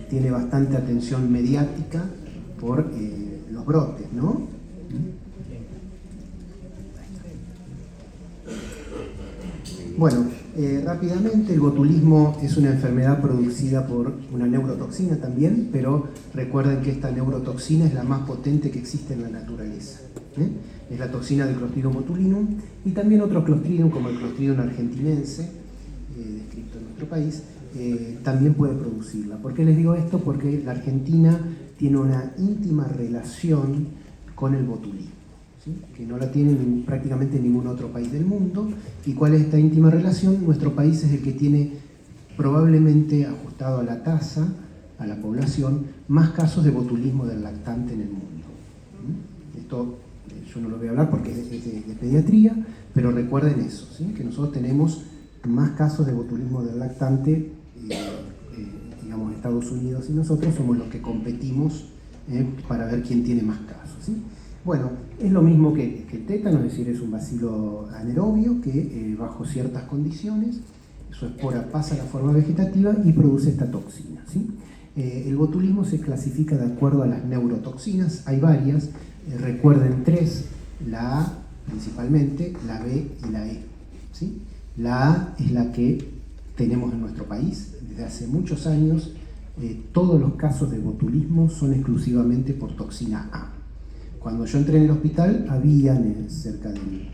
tiene bastante atención mediática por los brotes, ¿no? Bueno, rápidamente, el botulismo es una enfermedad producida por una neurotoxina también, pero recuerden que esta neurotoxina es la más potente que existe en la naturaleza. Es la toxina del Clostridium botulinum y también otros Clostridium como el Clostridium argentinense, descrito en nuestro país, también puede producirla. ¿Por qué les digo esto? Porque la Argentina tiene una íntima relación con el botulismo, ¿sí? Que no la tiene prácticamente ningún otro país del mundo. ¿Y cuál es esta íntima relación? Nuestro país es el que tiene, probablemente ajustado a la tasa, a la población, más casos de botulismo del lactante en el mundo. Esto yo no lo voy a hablar porque es de pediatría, pero recuerden eso, ¿sí? Que nosotros tenemos más casos de botulismo del lactante, digamos, Estados Unidos y nosotros somos los que competimos para ver quién tiene más casos, ¿sí? Bueno, es lo mismo que el tétano, es decir, es un bacilo anaerobio que bajo ciertas condiciones su espora pasa a la forma vegetativa y produce esta toxina, ¿sí? El botulismo se clasifica de acuerdo a las neurotoxinas, hay varias, recuerden tres, la A principalmente, la B y la E, ¿sí? La A es la que tenemos en nuestro país desde hace muchos años. Todos los casos de botulismo son exclusivamente por toxina A. Cuando yo entré en el hospital, había cerca del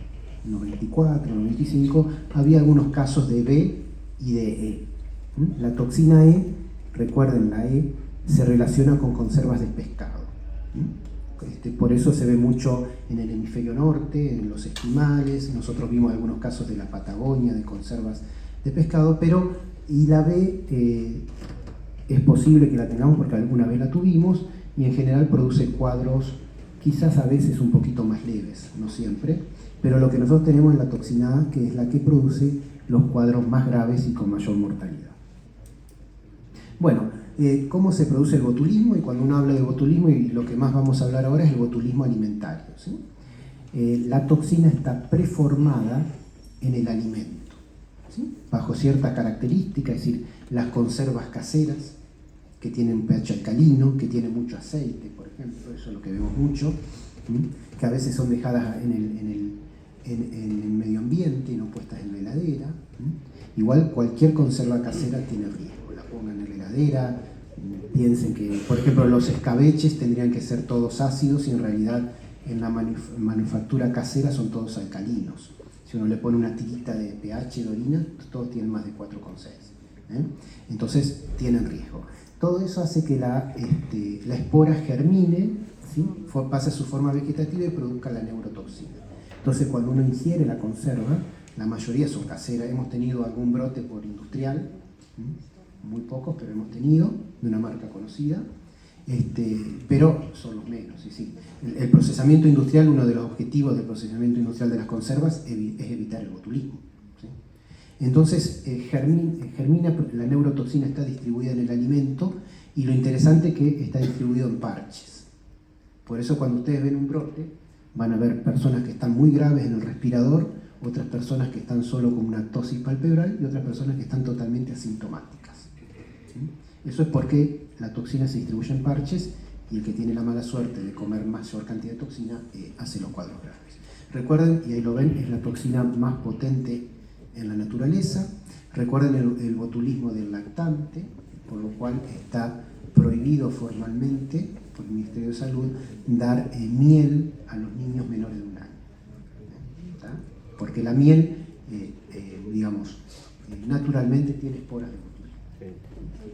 94, 95, había algunos casos de B y de E. La toxina E, recuerden, la E se relaciona con conservas de pescado. Por eso se ve mucho en el hemisferio norte, en los esquimales. Nosotros vimos algunos casos de la Patagonia, de conservas de pescado, y la B es posible que la tengamos porque alguna vez la tuvimos, y en general produce cuadros quizás a veces un poquito más leves, no siempre, pero lo que nosotros tenemos es la toxina A, que es la que produce los cuadros más graves y con mayor mortalidad. Bueno, ¿cómo se produce el botulismo? Y cuando uno habla de botulismo, y lo que más vamos a hablar ahora es el botulismo alimentario, ¿sí? La toxina está preformada en el alimento, ¿sí? Bajo cierta característica, es decir, las conservas caseras, que tienen pH alcalino, que tienen mucho aceite, por ejemplo, eso es lo que vemos mucho, ¿sí? Que a veces son dejadas en el medio ambiente y no puestas en la heladera, ¿sí? Igual cualquier conserva casera tiene riesgo, la pongan en la heladera, piensen que, por ejemplo, los escabeches tendrían que ser todos ácidos y en realidad en la manufactura casera son todos alcalinos. Si uno le pone una tirita de pH de orina, todos tienen más de 4,6. Entonces tienen riesgo. Todo eso hace que la espora germine, ¿sí? Pase a su forma vegetativa y produzca la neurotoxina. Entonces cuando uno ingiere la conserva, la mayoría son caseras. Hemos tenido algún brote por industrial, muy pocos, pero hemos tenido, de una marca conocida, pero son los menos. ¿Sí? El procesamiento industrial, uno de los objetivos del procesamiento industrial de las conservas es evitar el botulismo. ¿Sí? Entonces, germina, la neurotoxina está distribuida en el alimento y lo interesante es que está distribuido en parches. Por eso cuando ustedes ven un brote, van a ver personas que están muy graves en el respirador, otras personas que están solo con una tosis palpebral y otras personas que están totalmente asintomáticas. ¿Sí? Eso es porque la toxina se distribuye en parches y el que tiene la mala suerte de comer mayor cantidad de toxina hace los cuadros graves. Recuerden, y ahí lo ven, es la toxina más potente en la naturaleza. Recuerden el botulismo del lactante, por lo cual está prohibido formalmente por el Ministerio de Salud dar miel a los niños menores de 1 año. ¿Está? Porque la miel, digamos, naturalmente tiene esporas de botulismo.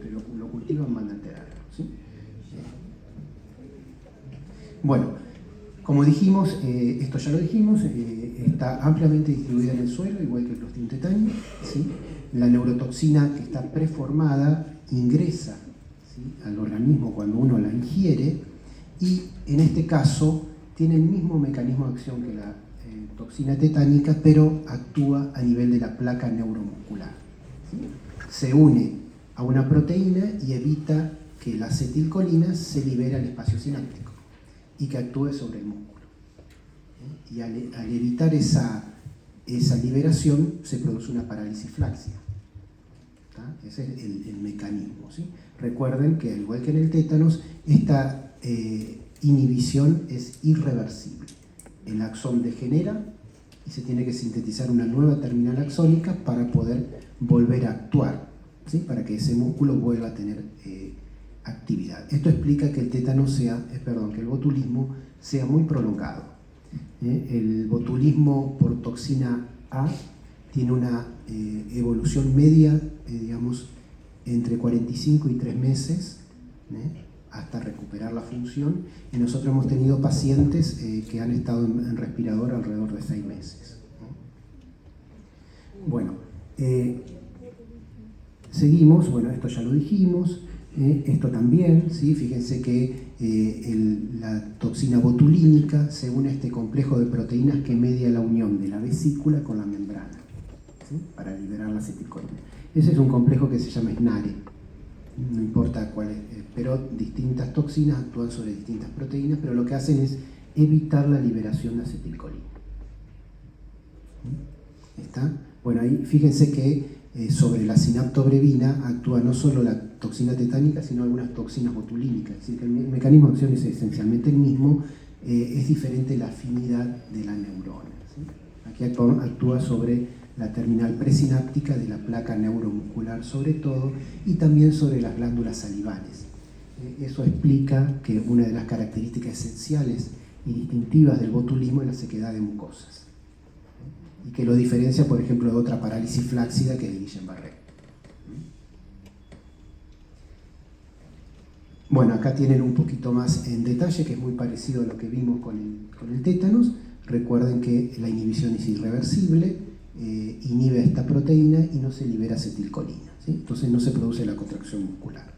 Pero lo cultivan, mandan alterarlo, ¿sí? Bueno, como dijimos, esto ya lo dijimos, está ampliamente distribuida en el suelo, igual que el Clostridium tetani, ¿sí? La neurotoxina que está preformada ingresa, ¿sí?, al organismo cuando uno la ingiere y en este caso tiene el mismo mecanismo de acción que la toxina tetánica, pero actúa a nivel de la placa neuromuscular, ¿sí? Se une a una proteína y evita que la acetilcolina se libere al espacio sináptico y que actúe sobre el músculo. Y al evitar esa liberación se produce una parálisis flácida. Ese es el mecanismo, ¿sí? Recuerden que, al igual que en el tétanos, esta inhibición es irreversible. El axón degenera y se tiene que sintetizar una nueva terminal axónica para poder volver a actuar, ¿sí? Para que ese músculo vuelva a tener actividad. Esto explica que el tétano que el botulismo sea muy prolongado. El botulismo por toxina A tiene una evolución media, digamos, entre 45 y 3 meses, hasta recuperar la función, y nosotros hemos tenido pacientes que han estado en respirador alrededor de 6 meses. Bueno, seguimos, bueno, esto ya lo dijimos, esto también, ¿sí? Fíjense que la toxina botulínica se une a este complejo de proteínas que media la unión de la vesícula con la membrana, ¿sí? Para liberar la acetilcolina. Ese es un complejo que se llama SNARE, no importa cuál es, pero distintas toxinas actúan sobre distintas proteínas, pero lo que hacen es evitar la liberación de acetilcolina. ¿Está? Bueno, ahí fíjense que sobre la sinaptobrevina actúa no solo la toxina tetánica, sino algunas toxinas botulínicas. Es decir, que el mecanismo de acción es esencialmente el mismo, es diferente la afinidad de la neurona, ¿sí? Aquí actúa sobre la terminal presináptica de la placa neuromuscular sobre todo, y también sobre las glándulas salivales. Eso explica que una de las características esenciales y distintivas del botulismo es la sequedad de mucosas, y que lo diferencia, por ejemplo, de otra parálisis flácida que es el Guillain-Barré. Bueno, acá tienen un poquito más en detalle, que es muy parecido a lo que vimos con el tétanos. Recuerden que la inhibición es irreversible, inhibe esta proteína y no se libera acetilcolina, ¿sí? Entonces no se produce la contracción muscular.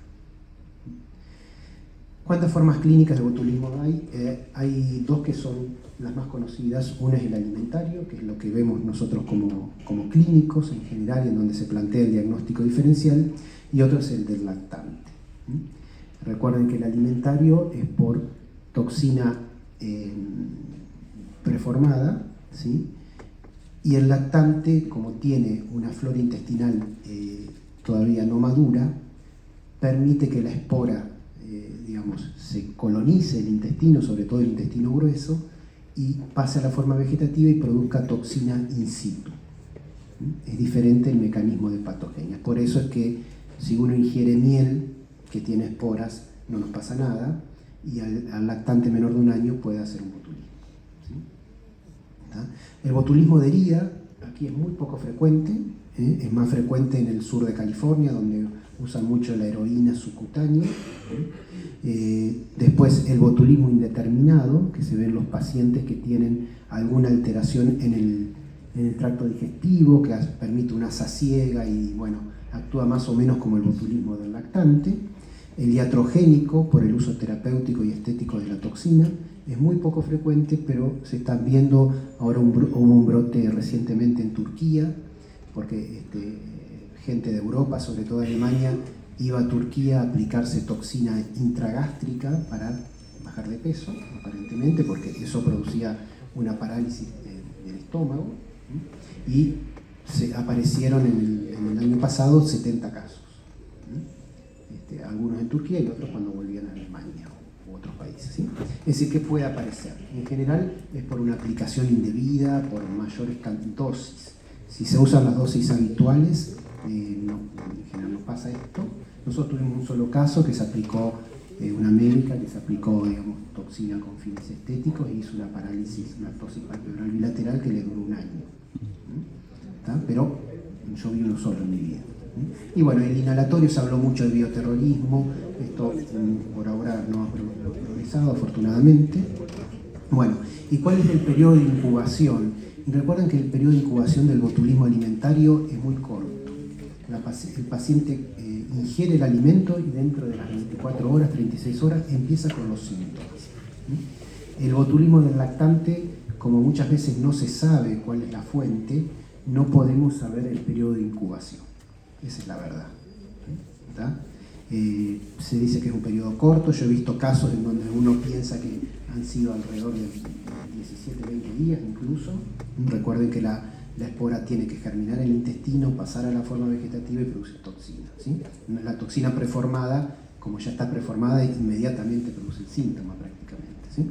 ¿Cuántas formas clínicas de botulismo hay? Hay dos que son las más conocidas. Una es el alimentario, que es lo que vemos nosotros como clínicos en general, en donde se plantea el diagnóstico diferencial, y otro es el del lactante. Recuerden que el alimentario es por toxina preformada, ¿sí? Y el lactante, como tiene una flora intestinal todavía no madura, permite que la espora se colonice el intestino, sobre todo el intestino grueso, y pase a la forma vegetativa y produzca toxina in situ. Es diferente el mecanismo de patogenia. Por eso es que si uno ingiere miel que tiene esporas, no nos pasa nada, y al lactante menor de 1 año puede hacer un botulismo, ¿sí? El botulismo de herida, aquí es muy poco frecuente, es más frecuente en el sur de California, donde usan mucho la heroína subcutánea. Después el botulismo indeterminado, que se ve en los pacientes que tienen alguna alteración en el tracto digestivo, que permite una sasiega y bueno, actúa más o menos como el botulismo del lactante. El iatrogénico, por el uso terapéutico y estético de la toxina, es muy poco frecuente, pero se está viendo ahora hubo un brote recientemente en Turquía, porque gente de Europa, sobre todo Alemania, iba a Turquía a aplicarse toxina intragástrica para bajar de peso, aparentemente, porque eso producía una parálisis del estómago, y aparecieron en el año pasado 70 casos, algunos en Turquía y otros cuando volvían a Alemania u otros países, ¿sí? Es decir, que puede aparecer. En general es por una aplicación indebida, por mayores dosis. Si se usan las dosis habituales, en general no pasa esto. Nosotros tuvimos un solo caso que se aplicó, una médica que se aplicó, toxina con fines estéticos e hizo una parálisis, una tosis palpebral bilateral que le duró 1 año. ¿Está? Pero yo vi uno solo en mi vida. Y bueno, el inhalatorio, se habló mucho de bioterrorismo, esto por ahora no ha progresado afortunadamente. Bueno, ¿y cuál es el periodo de incubación? Y recuerden que el periodo de incubación del botulismo alimentario es muy corto. El paciente ingiere el alimento y dentro de las 24 horas, 36 horas, empieza con los síntomas. El botulismo del lactante, como muchas veces no se sabe cuál es la fuente, no podemos saber el periodo de incubación. Esa es la verdad. Se dice que es un periodo corto. Yo he visto casos en donde uno piensa que han sido alrededor de 17, 20 días incluso. Recuerden que la la espora tiene que germinar en el intestino, pasar a la forma vegetativa y producir toxina, ¿sí? La toxina preformada, como ya está preformada, inmediatamente produce el síntoma prácticamente, ¿sí?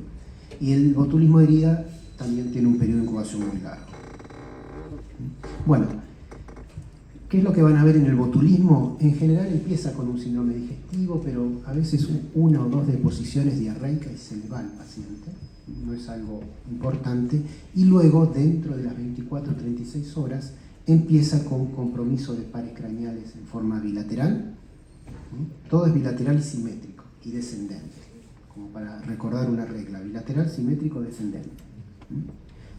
Y el botulismo de herida también tiene un periodo de incubación muy largo. Bueno, ¿qué es lo que van a ver en el botulismo? En general empieza con un síndrome digestivo, pero a veces una o dos deposiciones diarreicas y se le va al paciente. No es algo importante. Y luego, dentro de las 24 o 36 horas, empieza con compromiso de pares craneales en forma bilateral. Todo es bilateral y simétrico y descendente, como para recordar una regla: bilateral, simétrico, descendente.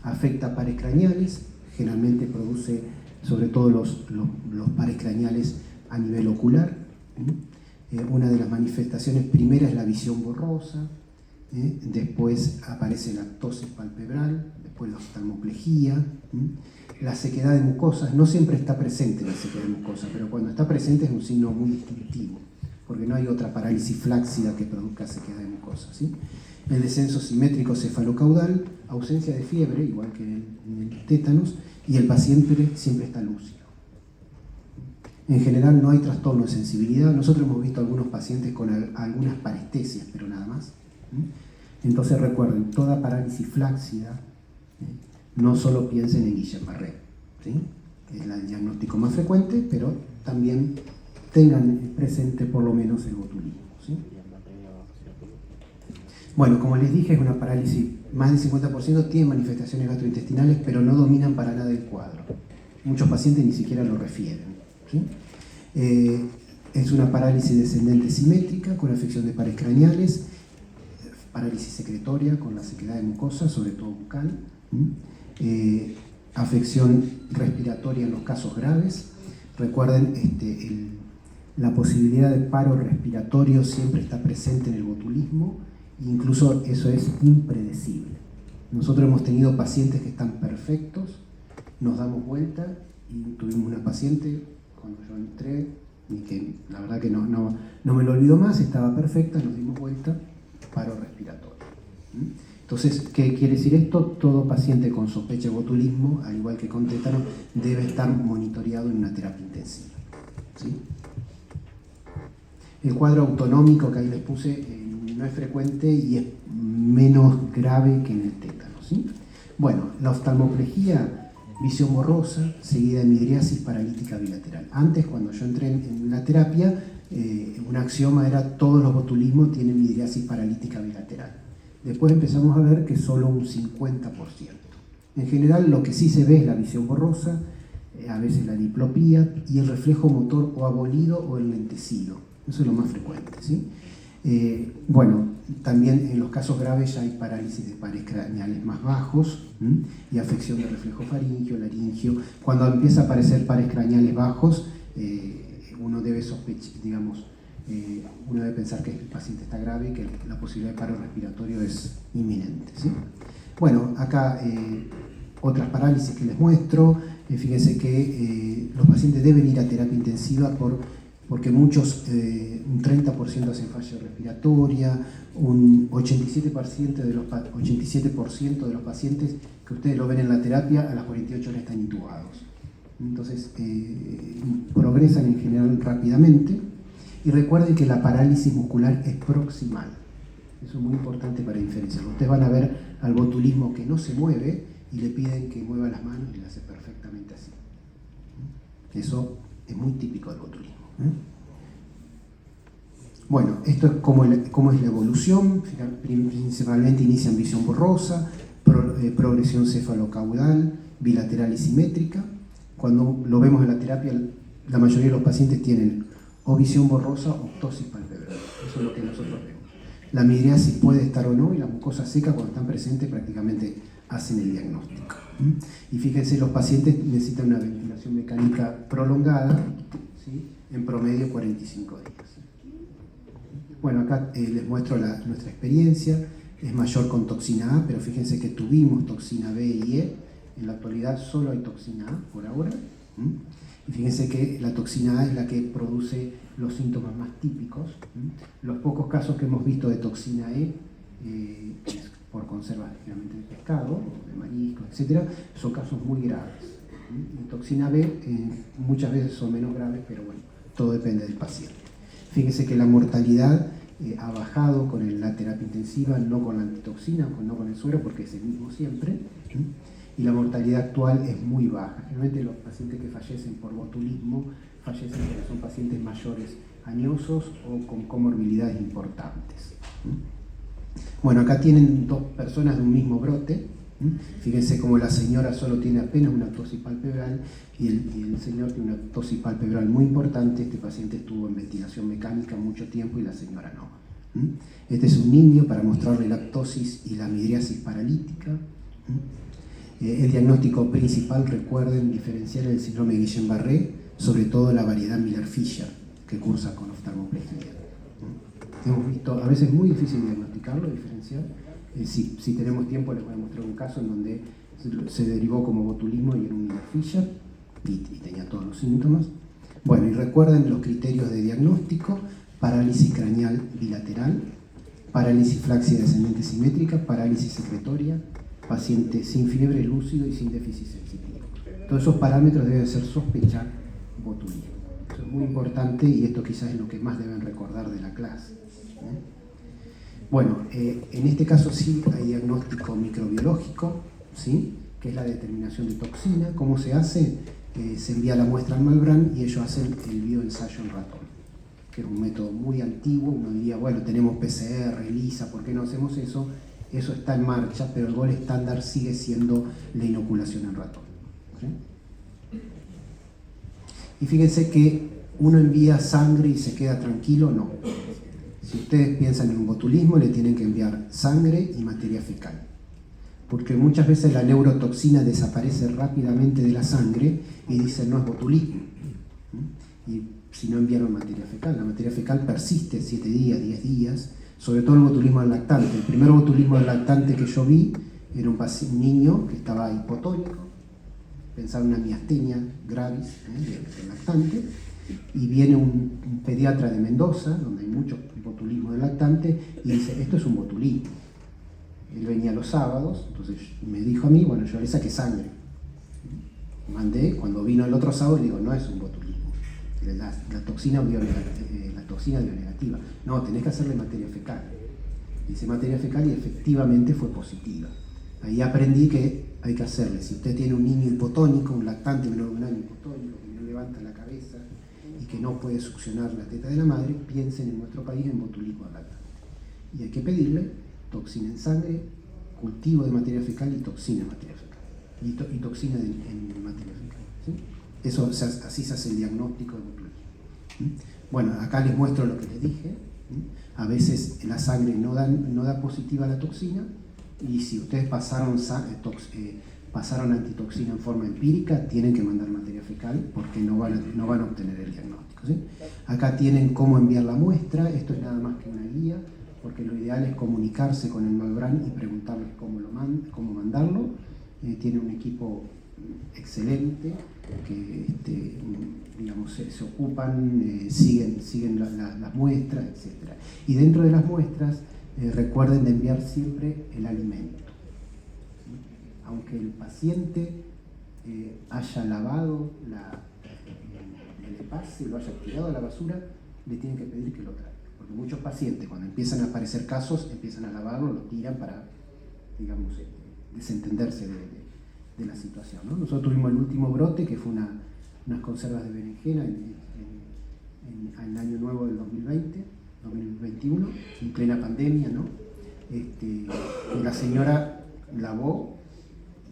Afecta pares craneales, generalmente produce sobre todo los pares craneales a nivel ocular. Una de las manifestaciones primeras es la visión borrosa, después aparece la ptosis palpebral, después la oftalmoplejía, la sequedad de mucosas. No siempre está presente la sequedad de mucosas, pero cuando está presente es un signo muy distintivo, porque no hay otra parálisis flácida que produzca sequedad de mucosas, ¿sí? El descenso simétrico cefalocaudal, ausencia de fiebre, igual que en el tétanos, y el paciente siempre está lúcido. En general no hay trastorno de sensibilidad. Nosotros hemos visto algunos pacientes con algunas parestesias, pero nada más. Entonces recuerden, toda parálisis flácida, no solo piensen en Guillain-Barré, ¿sí? Es el diagnóstico más frecuente, pero también tengan presente por lo menos el botulismo, ¿sí? Bueno, como les dije, es una parálisis, más del 50% tienen manifestaciones gastrointestinales, pero no dominan para nada el cuadro. Muchos pacientes ni siquiera lo refieren, ¿sí? Es una parálisis descendente simétrica con afección de pares craneales, parálisis secretoria con la sequedad de mucosa, sobre todo bucal, afección respiratoria en los casos graves. Recuerden, la posibilidad de paro respiratorio siempre está presente en el botulismo. Incluso eso es impredecible. Nosotros hemos tenido pacientes que están perfectos, nos damos vuelta y tuvimos una paciente cuando yo entré y que la verdad que no me lo olvido más, estaba perfecta, nos dimos vuelta, paro respiratorio. Entonces, ¿qué quiere decir esto? Todo paciente con sospecha de botulismo, al igual que con tétano, debe estar monitoreado en una terapia intensiva, ¿sí? El cuadro autonómico que ahí les puse no es frecuente y es menos grave que en el tétano, ¿sí? Bueno, la oftalmoplejía, visión borrosa, seguida de midriasis paralítica bilateral. Antes, cuando yo entré en la terapia, un axioma era todos los botulismos tienen midriasis paralítica bilateral. Después empezamos a ver que solo un 50%. En general, lo que sí se ve es la visión borrosa, a veces la diplopía y el reflejo motor o abolido o enlentecido. Eso es lo más frecuente, ¿sí? Bueno, también en los casos graves ya hay parálisis de pares craneales más bajos y afección de reflejo faríngeo, laringio. Cuando empieza a aparecer pares craneales bajos, uno debe sospechar, digamos, uno debe pensar que el paciente está grave y que la posibilidad de paro respiratorio es inminente, ¿sí? Bueno, acá otras parálisis que les muestro. Fíjense que los pacientes deben ir a terapia intensiva porque muchos, un 30% hacen falla respiratoria, un 87% de los pacientes que ustedes lo ven en la terapia a las 48 horas están intubados. Entonces, progresan en general rápidamente. Y recuerden que la parálisis muscular es proximal. Eso es muy importante para diferenciarlo. Ustedes van a ver al botulismo que no se mueve y le piden que mueva las manos y lo hace perfectamente así. Eso es muy típico del botulismo. Bueno, esto es cómo es la evolución. Principalmente inicia en visión borrosa, progresión cefalocaudal, bilateral y simétrica. Cuando lo vemos en la terapia, la mayoría de los pacientes tienen o visión borrosa o ptosis palpebral. Eso es lo que nosotros vemos. La midriasis puede estar o no, y la mucosa seca, cuando están presentes, prácticamente hacen el diagnóstico. Y fíjense, los pacientes necesitan una ventilación mecánica prolongada, ¿sí? En promedio 45 días. Bueno, acá les muestro nuestra experiencia. Es mayor con toxina A, pero fíjense que tuvimos toxina B y E. En la actualidad solo hay toxina A por ahora. Y fíjense que la toxina A es la que produce los síntomas más típicos. Los pocos casos que hemos visto de toxina E, por conservas generalmente de pescado, de marisco, etc., son casos muy graves. Y toxina B muchas veces son menos graves, pero bueno, todo depende del paciente. Fíjense que la mortalidad ha bajado con la terapia intensiva, no con la antitoxina, no con el suero, porque es el mismo siempre. Y la mortalidad actual es muy baja. Generalmente los pacientes que fallecen por botulismo fallecen porque son pacientes mayores, añosos o con comorbilidades importantes. Bueno, acá tienen dos personas de un mismo brote. Fíjense cómo la señora solo tiene apenas una ptosis palpebral y el señor tiene una ptosis palpebral muy importante. Este paciente estuvo en ventilación mecánica mucho tiempo y la señora no. Este es un niño para mostrarle la ptosis y la midriasis paralítica. El diagnóstico principal, recuerden, diferenciar el síndrome de Guillain-Barré, sobre todo la variedad Miller-Fisher, que cursa con oftalmoplegia. Hemos visto, a veces es muy difícil diagnosticarlo, diferenciar. Si tenemos tiempo les voy a mostrar un caso en donde se derivó como botulismo y era un Miller-Fisher y tenía todos los síntomas. Bueno, y recuerden los criterios de diagnóstico: parálisis craneal bilateral, parálisis flácida descendente simétrica, parálisis secretoria, paciente sin fiebre, lúcido y sin déficit sensitivo. Todos esos parámetros deben ser sospechar botulismo. Eso es muy importante y esto quizás es lo que más deben recordar de la clase. Bueno, en este caso sí hay diagnóstico microbiológico, ¿sí? Que es la determinación de toxina. ¿Cómo se hace? Se envía la muestra al Malbrán y ellos hacen el bioensayo en ratón, que es un método muy antiguo. Uno diría, bueno, tenemos PCR, ELISA, ¿por qué no hacemos eso? Eso está en marcha, pero el gol estándar sigue siendo la inoculación en ratón. ¿Sí? Y fíjense que uno envía sangre y se queda tranquilo, no. Si ustedes piensan en un botulismo, le tienen que enviar sangre y materia fecal. Porque muchas veces la neurotoxina desaparece rápidamente de la sangre y dicen no es botulismo. Y si no enviaron materia fecal, la materia fecal persiste 7 días, 10 días, sobre todo el botulismo del lactante. El primer botulismo del lactante que yo vi era un niño que estaba hipotónico, pensaba en una miastenia gravis del lactante, y viene un pediatra de Mendoza, donde hay mucho botulismo del lactante, y dice, esto es un botulismo. Él venía los sábados, entonces me dijo a mí, bueno, yo le saqué sangre. Mandé, cuando vino el otro sábado, le digo, no es un botulismo, la toxina bionegativa. No, tenés que hacerle materia fecal. Hice materia fecal y efectivamente fue positiva. Ahí aprendí que hay que hacerle, si usted tiene un niño hipotónico, un lactante menor de un año hipotónico, que no levanta la cabeza y que no puede succionar la teta de la madre, piensen en nuestro país en botulismo del lactante. Y hay que pedirle toxina en sangre, cultivo de materia fecal y toxina en materia fecal. Y toxina en materia fecal. ¿Sí? Eso, así se hace el diagnóstico de botulismo. Bueno, acá les muestro lo que les dije. A veces la sangre no da positiva la toxina, y si ustedes pasaron antitoxina en forma empírica, tienen que mandar materia fecal porque no van a obtener el diagnóstico. ¿Sí? Acá tienen cómo enviar la muestra. Esto es nada más que una guía, porque lo ideal es comunicarse con el Malbrán y preguntarles cómo mandarlo. Tiene un equipo excelente que digamos, se ocupan, siguen las muestras, etc. Y dentro de las muestras, recuerden de enviar siempre el alimento. Aunque el paciente haya lavado el envase, lo haya tirado a la basura, le tienen que pedir que lo traiga. Porque muchos pacientes, cuando empiezan a aparecer casos, empiezan a lavarlo, lo tiran para, digamos, desentenderse de la situación, ¿no? Nosotros tuvimos el último brote, que fue unas conservas de berenjena en el año nuevo del 2021, en plena pandemia, ¿no? La señora lavó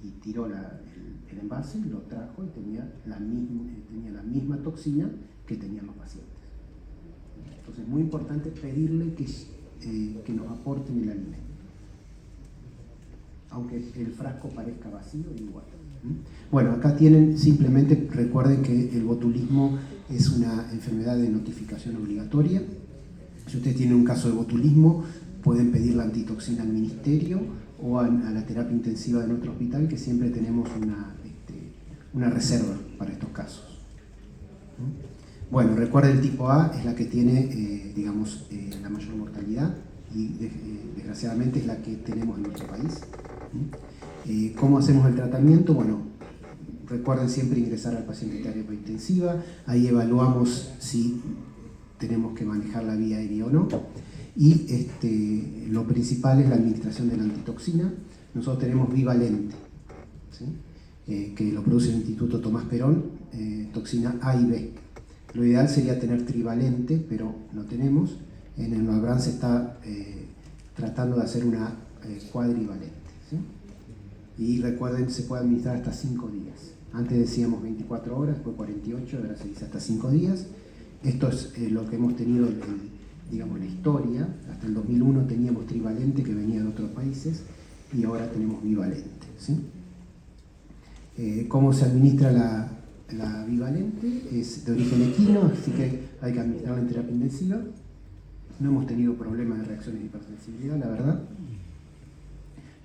y tiró el envase, lo trajo y tenía la misma toxina que tenían los pacientes. Entonces es muy importante pedirle que nos aporten el alimento, aunque el frasco parezca vacío, igual. Bueno, acá tienen, simplemente recuerden que el botulismo es una enfermedad de notificación obligatoria. Si ustedes tienen un caso de botulismo, pueden pedir la antitoxina al ministerio o a la terapia intensiva de nuestro hospital, que siempre tenemos una reserva para estos casos. Bueno, recuerden, el tipo A es la que tiene, digamos, la mayor mortalidad y desgraciadamente es la que tenemos en nuestro país. ¿Cómo hacemos el tratamiento? Bueno, recuerden siempre ingresar al paciente en terapia intensiva, ahí evaluamos si tenemos que manejar la vía aérea o no, y lo principal es la administración de la antitoxina. Nosotros tenemos bivalente, ¿sí? Que lo produce el Instituto Tomás Perón, toxina A y B. Lo ideal sería tener trivalente, pero no tenemos. En el Malbrán se está tratando de hacer una cuadrivalente, ¿sí? Y recuerden, se puede administrar hasta 5 días. Antes decíamos 24 horas, después 48, ahora se dice hasta 5 días. Esto es lo que hemos tenido digamos, en la historia. Hasta el 2001 teníamos trivalente, que venía de otros países, y ahora tenemos bivalente, ¿sí? ¿Cómo se administra la bivalente? Es de origen equino, así que hay que administrarla en terapia intensiva. No hemos tenido problemas de reacciones de hipersensibilidad, la verdad.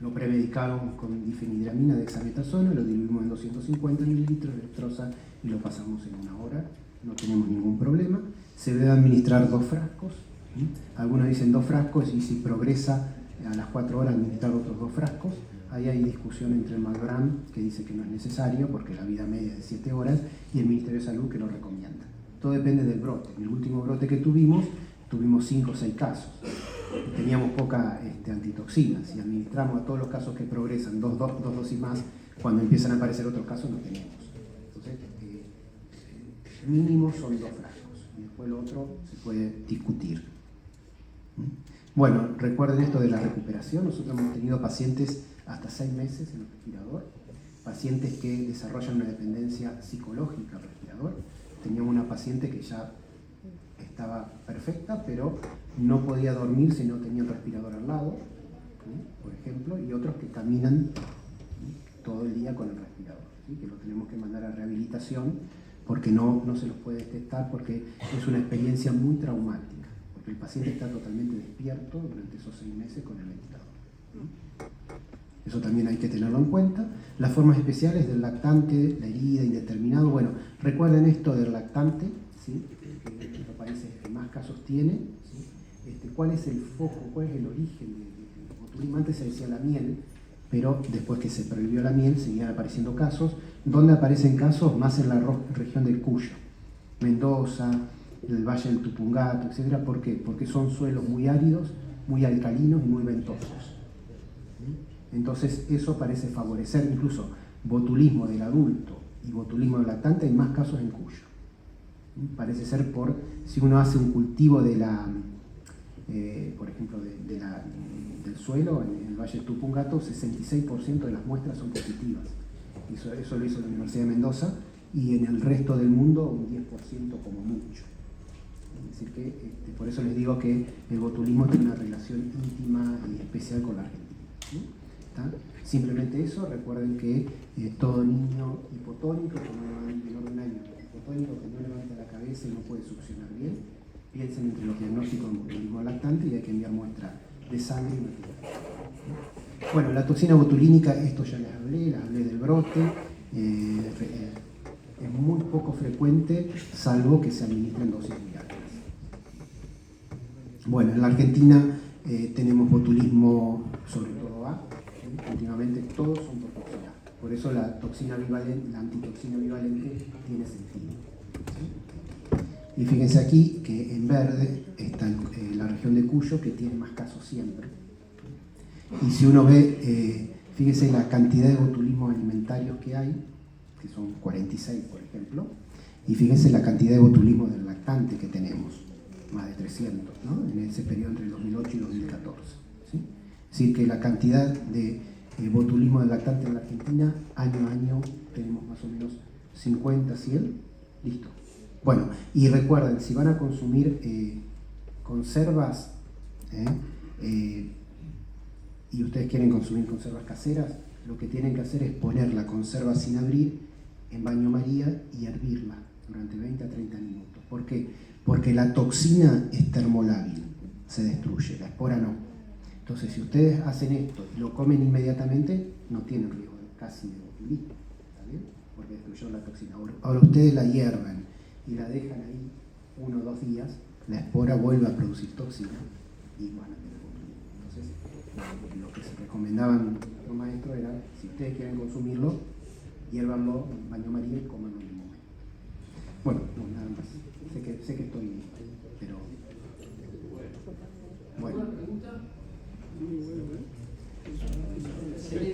Lo premedicamos con difenidramina de dexametasona, lo diluimos en 250 mililitros de dextrosa y lo pasamos en 1 hora. No tenemos ningún problema. Se debe administrar 2 frascos. Algunos dicen 2 frascos y si progresa a las 4 horas administrar otros 2 frascos. Ahí hay discusión entre el Malbrán, que dice que no es necesario porque la vida media es de 7 horas, y el Ministerio de Salud, que lo recomienda. Todo depende del brote. En el último brote que tuvimos 5 o 6 casos. Teníamos poca antitoxina. Si administramos a todos los casos que progresan 2 dosis más, cuando empiezan a aparecer otros casos no tenemos. Entonces, mínimo son 2 frascos. Y después lo otro se puede discutir. Bueno, recuerden esto de la recuperación. Nosotros hemos tenido pacientes hasta 6 meses en el respirador, pacientes que desarrollan una dependencia psicológica al respirador. Teníamos una paciente que ya estaba perfecta, pero no podía dormir si no tenía el respirador al lado, ¿sí? Por ejemplo, y otros que caminan, ¿sí?, todo el día con el respirador, ¿sí? Que lo tenemos que mandar a rehabilitación porque no se los puede detectar, porque es una experiencia muy traumática, porque el paciente está totalmente despierto durante esos 6 meses con el ventilador, ¿sí? Eso también hay que tenerlo en cuenta. Las formas especiales del lactante, la herida, indeterminado. Bueno, recuerden esto del lactante, ¿sí?, que en los países que más casos tiene, ¿sí? ¿Cuál es el foco, cuál es el origen del botulismo? Antes se decía la miel, pero después que se prohibió la miel seguían apareciendo casos. ¿Dónde aparecen casos? Más en la región del Cuyo, Mendoza, el Valle del Tupungato, etc. ¿Por qué? Porque son suelos muy áridos, muy alcalinos y muy ventosos. Entonces eso parece favorecer incluso botulismo del adulto y botulismo del lactante. Hay más casos en Cuyo. Parece ser si uno hace un cultivo de por ejemplo, del suelo en el Valle del Tupungato, 66% de las muestras son positivas. Eso lo hizo la Universidad de Mendoza, y en el resto del mundo un 10% como mucho. Es decir que por eso les digo que el botulismo tiene una relación íntima y especial con la Argentina, ¿sí? Simplemente eso. Recuerden que todo niño hipotónico, menor de 1 año, hipotónico, que no levanta la cabeza y no puede succionar bien, piensen entre los diagnósticos de botulismo lactante y hay que enviar muestra de sangre y material. Bueno, la toxina botulínica, esto ya les hablé del brote. Es muy poco frecuente, salvo que se administren dosis muy altas. Bueno, en la Argentina tenemos botulismo, sobre todo A. Últimamente todos son por toxina. Por eso la antitoxina bivalente tiene sentido, ¿sí? Y fíjense aquí que en verde está la región de Cuyo, que tiene más casos siempre. Y si uno ve, fíjense la cantidad de botulismos alimentarios que hay, que son 46 por ejemplo, y fíjense la cantidad de botulismo del lactante que tenemos, más de 300, ¿no?, en ese periodo entre 2008 y 2014, ¿sí? Es decir, que la cantidad de botulismo del lactante en la Argentina, año a año, tenemos más o menos 50, 100, listo. Bueno, y recuerden, si van a consumir conservas, y ustedes quieren consumir conservas caseras, lo que tienen que hacer es poner la conserva sin abrir en baño María y hervirla durante 20 a 30 minutos. ¿Por qué? Porque la toxina es termolábil, se destruye, la espora no. Entonces, si ustedes hacen esto y lo comen inmediatamente, no tienen riesgo casi de botulismo, ¿está bien? Porque destruyeron la toxina. Ahora ustedes la hierven y la dejan ahí 1 o 2 días, la espora vuelve a producir toxina y van a tener botulismo. Entonces, lo que se recomendaban los maestros era, si ustedes quieren consumirlo, hiérvanlo en baño María y cómanlo en el momento. Bueno, no, nada más. Sé que estoy, pero... Bueno. Sí,